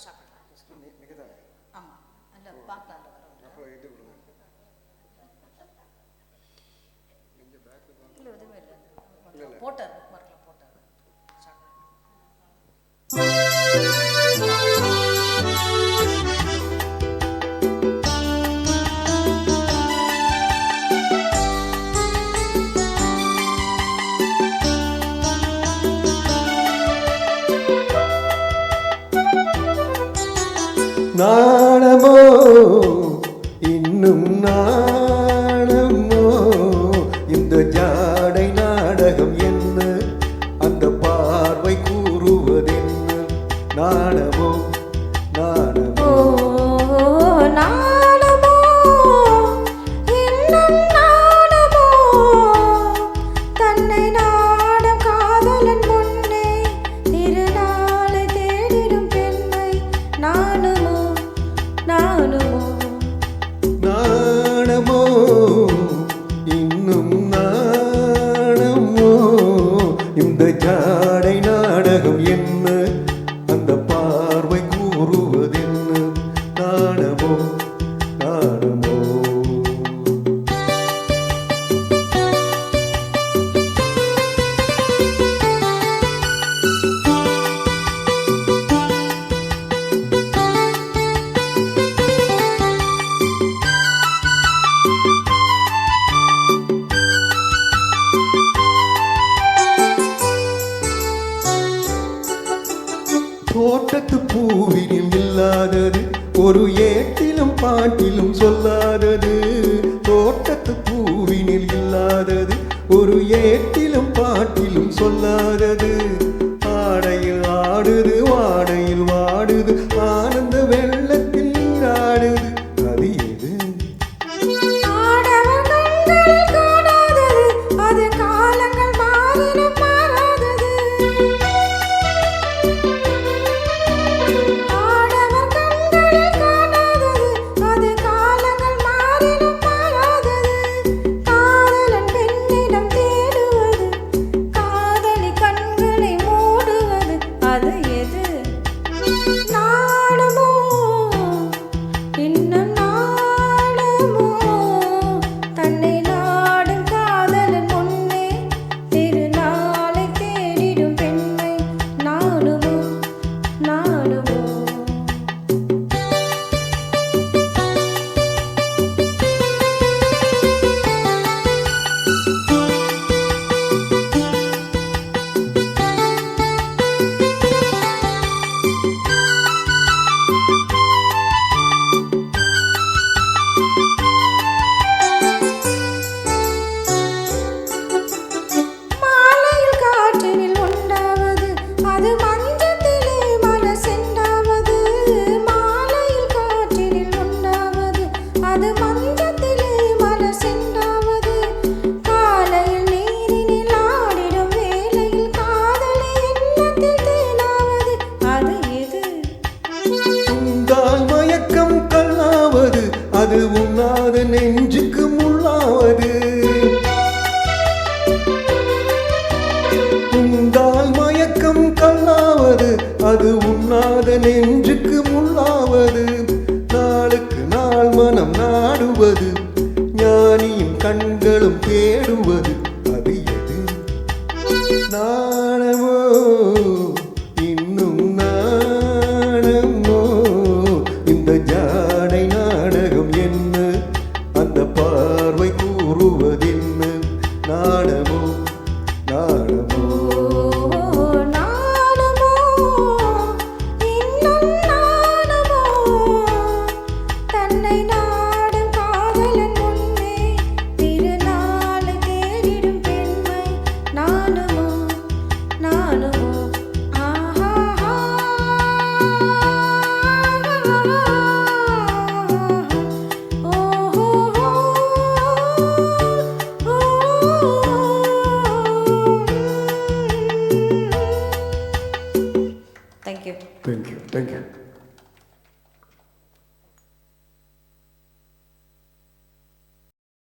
Start பண்ணலாம். நீங்கள் தானே? ஆமாம், இல்லை பார்க்கலாம். அப்புறம் இது கொடுங்க. இல்லை எதுவுமே இல்லை, இல்லை போட்டார் புக் மார்க்கில் போட்டார். ஸ்டார்ட் நாணமோ இன்னும் நாணமோ இந்த ஜாடை நாடகம் என்ன, அந்த பார்வை கூறுவதென்ன, நாணமோ நாணமோ நாணமோ இன்னும் நாணமோ தன்னை நாடும் காதலன் முன்னே திருநாளை தேடிடும் பெண்மை, நாணுமோ நாணுமோ நாணமோ இன்னும் நாணமோ இந்த ஜாடை நாடகம் என்ன, அந்த பார்வை கூறுவதென்ன, நாணமோ நாணமோ. தோட்டத்து பூவினில் இல்லாதது ஒரு ஏட்டிலும் பாட்டிலும் சொல்லாதது, தோட்டத்து பூவினில் இல்லாதது ஒரு ஏட்டிலும் பாட்டிலும் சொல்லாதது, ஆடையில் ஆடுது வாடையில் வாடுது ஆனந்த வெள்ளத்தில் நீராடுது, அது எது? ஆடவர் கண்களில் காணாதது, அது காலங்கள் மாறினும் மாறாதது. ஆடவர் கண்களில் காணாதது, அது காலங்கள் மாறினும் மாறாதது. காதலன் பெண்ணிடம் தேடுவது, காதலி கண்களை மூடுவது, அது எது? நாணுமோ இன்னும் நாணுமோ தன்னை நாடும் காதலன் முன்னே திருநாளை தேடிடும் பெண்மை, நாணுமோ நாணுமோ. மாலையில் காற்றினில் உண்டாவது, அது மஞ்சத்திலே மனசெண்டாவது. மாலையில் காற்றினில் உண்டாவது, அது மஞ்சத்திலே மனசெண்டாவது. காலையில் நீரினில் ஆடிடும் வேளையில் காதலி எண்ணத்தில் தேனாவது, அது எது? உந்தால் மயக்கம் கல்லாவது, அது உண்ணாத நெஞ்சுக்கு முள்ளாவது, உந்தால் மயக்கம் கல்லாவது, அது உண்ணாத நெஞ்சுக்கு முள்ளாவது, நாளுக்கு நாள் மனம் நாடுவது, ஞானியின் கண்களும் தேடுவது, அது எது? நாணமோ இன்னும் நாணமோ இந்த ஜாடை நாடகம் என்ன, அந்த பார்வை கூறுவதென்ன, நாணமோ நாணமோ. நாணுமோ இன்னும் நாணுமோ தன்னை நாடும் காதலன் முன்னே திருநாளை தேடிடும் பெண்மை, நாணுமோ நாணுமோ. ஆஹா ஓஹோ Thank you. Thank you.